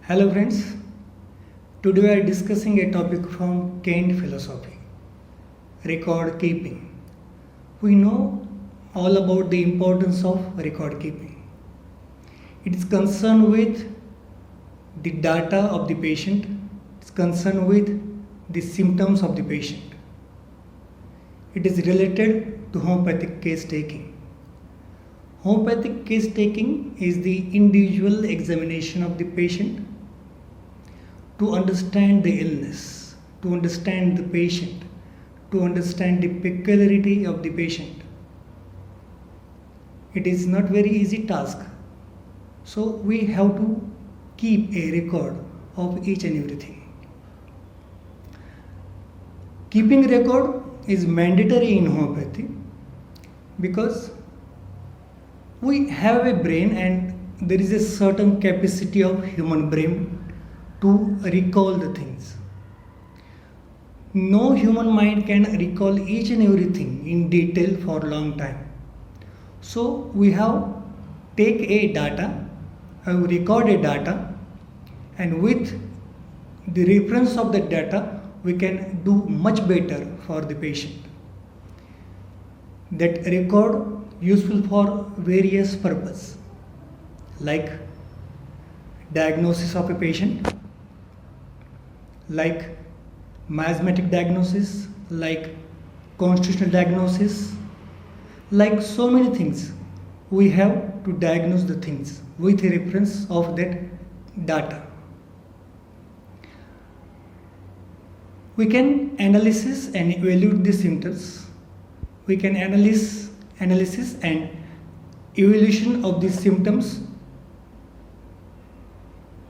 Hello friends, today we are discussing a topic from Kant philosophy, record keeping. We know all about the importance of record keeping. It is concerned with the data of the patient, it is concerned with the symptoms of the patient. It is related to homeopathic case taking. Homeopathic case taking is the individual examination of the patient to understand the illness, to understand the patient, to understand the peculiarity of the patient. It is not very easy task. So we have to keep a record of each and everything. Keeping record is mandatory in homeopathy because we have a brain and there is a certain capacity of human brain to recall the things. No human mind can recall each and everything in detail for a long time. So we have take a data, have record a data, and with the reference of the data we can do much better for the patient. That record useful for various purpose like diagnosis of a patient, like miasmatic diagnosis, like constitutional diagnosis, like so many things. We have to diagnose the things with a reference of that data. We can analysis and evaluate the symptoms. We can analysis and evaluation of the symptoms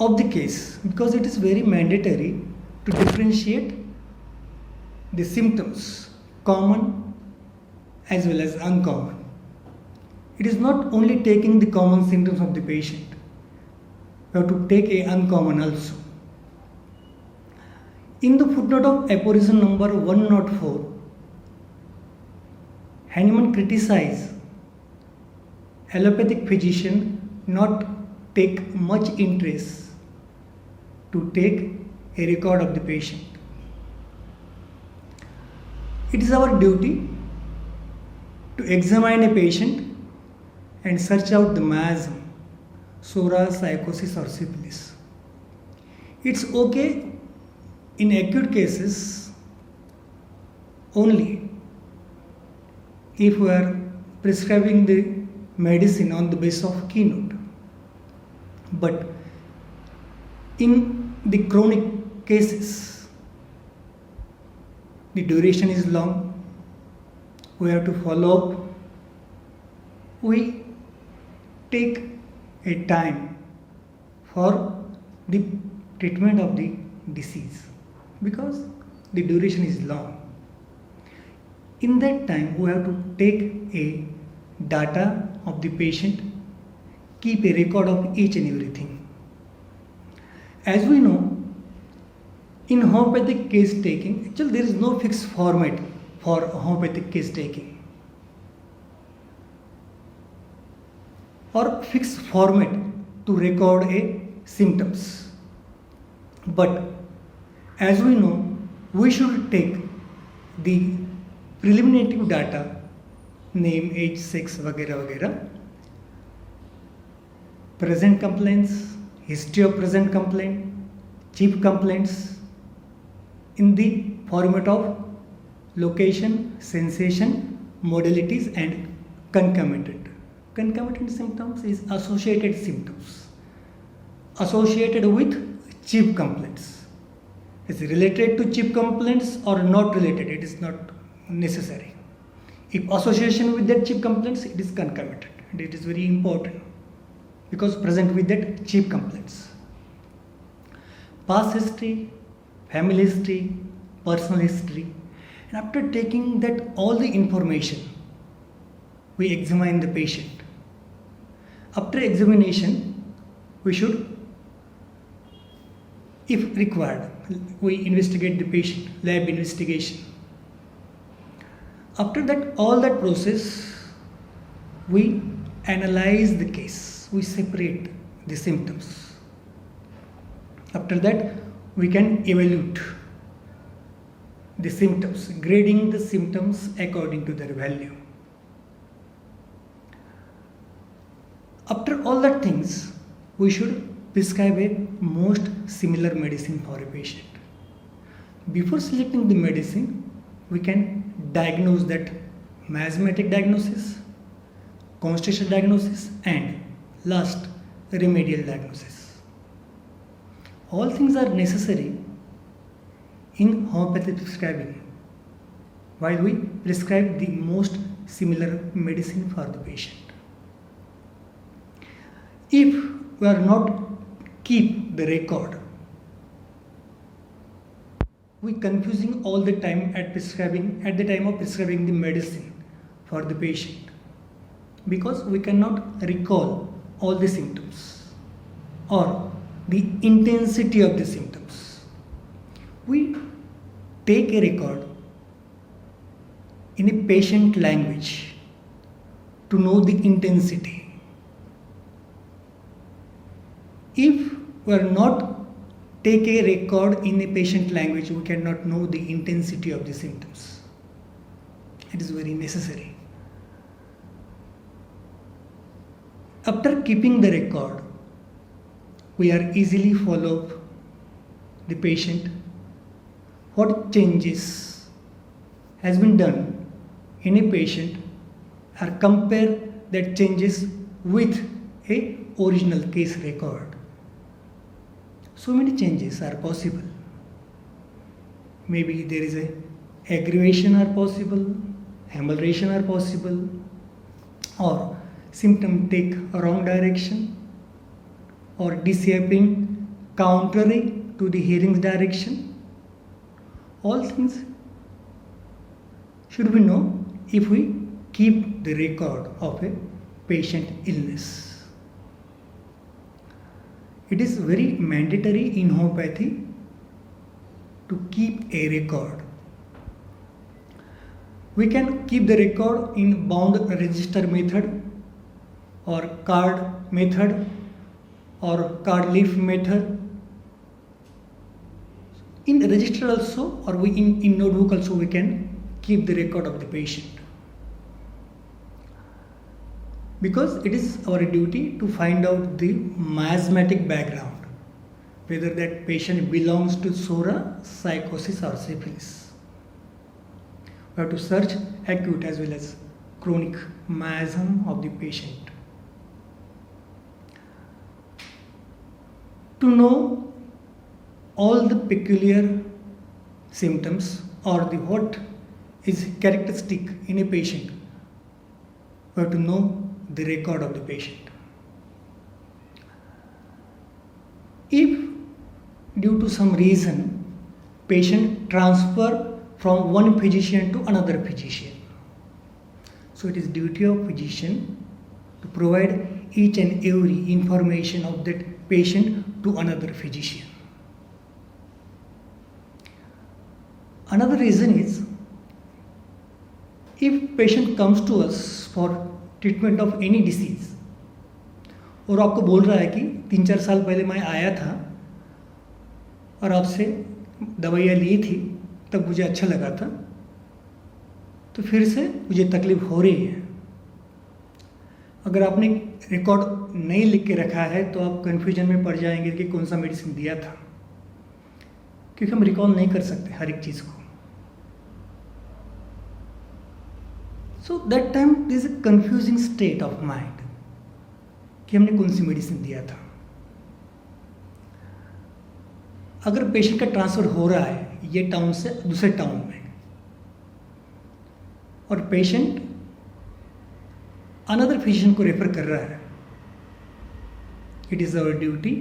of the case because it is very mandatory to differentiate the symptoms, common as well as uncommon. It is not only taking the common symptoms of the patient, we have to take a uncommon also. In the footnote of aphorism number 104, Hahnemann criticized allopathic physician not take much interest to take a record of the patient. It is our duty to examine a patient and search out the miasm, psoriasis, psychosis or syphilis. It's okay in acute cases only if we are prescribing the medicine on the basis of keynote. But in the chronic cases, the duration is long, we have to follow up, we take a time for the treatment of the disease because the duration is long. In that time, we have to take a data of the patient, keep a record of each and everything. As we know, in homeopathic case taking, actually there is no fixed format for homeopathic case taking or fixed format to record a symptoms. But as we know, we should take the preliminary data, name, age, sex, वगैरह, present complaints, history of present complaint, chief complaints in the format of location, sensation, modalities and concomitant. Concomitant symptoms is associated symptoms associated with chief complaints. Is it related to chief complaints or not related? It is not necessary. If association with that chief complaints, it is concomitant and it is very important because present with that chief complaints. Past history, family history, personal history, and after taking that all the information, we examine the patient. After examination, we should, if required, we investigate the patient, lab investigation. After that, all that process, we analyze the case, we separate the symptoms. After that, we can evaluate the symptoms, grading the symptoms according to their value. After all that things, we should prescribe a most similar medicine for a patient. Before selecting the medicine, we can diagnose that miasmatic diagnosis, constitutional diagnosis, and last, remedial diagnosis. All things are necessary in homeopathic prescribing while we prescribe the most similar medicine for the patient. If we are not keep the record, we confusing all the time at the time of prescribing the medicine for the patient, because we cannot recall all the symptoms or the intensity of the symptoms. We take a record in a patient language to know the intensity. If we are not take a record in a patient language, we cannot know the intensity of the symptoms. It is very necessary. After keeping the record, we are easily follow up the patient what changes has been done in a patient or compare that changes with a original case record. So many changes are possible. Maybe there is a aggravation are possible, amelioration are possible, or symptom take a wrong direction, or disappearing contrary to the hearing's direction. All things should we know if we keep the record of a patient illness. It is very mandatory in homeopathy to keep a record. We can keep the record in bound register method or card method or card leaf method. In register also, or in notebook also, we can keep the record of the patient, because it is our duty to find out the miasmatic background, whether that patient belongs to SORA, psychosis or syphilis. We have to search acute as well as chronic miasm of the patient. To know all the peculiar symptoms or the what is characteristic in a patient, we have to know the record of the patient. If due to some reason patient transfer from one physician to another physician, so it is duty of physician to provide each and every information of that patient to another physician. Another reason is, if patient comes to us for treatment of any disease और आपको बोल रहा है कि 3-4 साल पहले मैं आया था और आपसे दवाइयाँ ली थी, तब मुझे अच्छा लगा था, तो फिर से मुझे तकलीफ़ हो रही है। अगर आपने रिकॉर्ड नहीं लिख के रखा है तो आप कन्फ्यूजन में पड़ जाएंगे कि कौन सा मेडिसिन दिया था, क्योंकि हम रिकॉल नहीं कर सकते हर एक चीज़ को। So that time there is a confusing state of mind कि हमने कौन सी मेडिसिन दिया था। अगर पेशेंट का ट्रांसफ़र हो रहा है ये टाउन से दूसरे टाउन में, और पेशेंट अनदर फिजिशियन को रेफर कर रहा है, it is our duty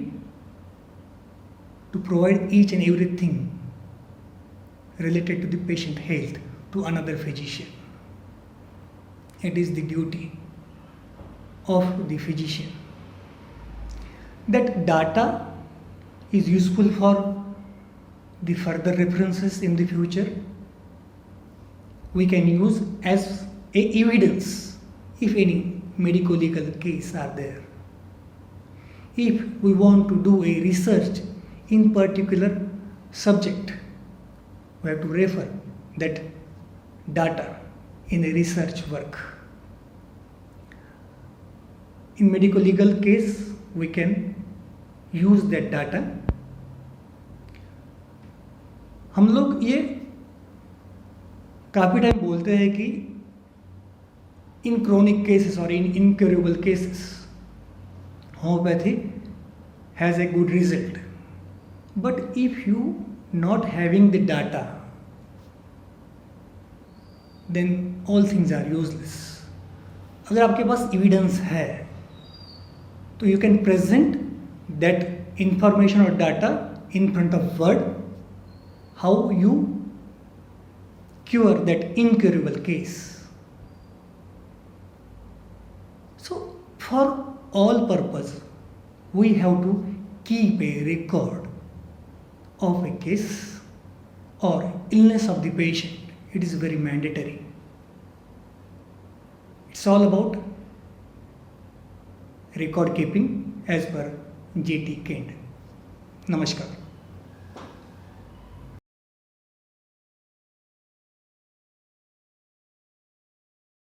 to provide each and everything related to the patient health to another physician. It is the duty of the physician. That data is useful for the further references in the future. We can use as a evidence if any medico-legal case are there. If we want to do a research in particular subject. We have to refer that data in a research work. In medical legal case, we can use that data. हम लोग ये काफ़ी time बोलते हैं कि इन chronic cases और in incurable cases homeopathy has a good result. But if you not having the data, then all things are useless. अगर आपके पास evidence है तो you can present that information or data in front of world how you cure that incurable case. So for all purpose we have to keep a record of a case or illness of the patient. It is very mandatory. It's all about record keeping as per J.T. Kent. Namaskar.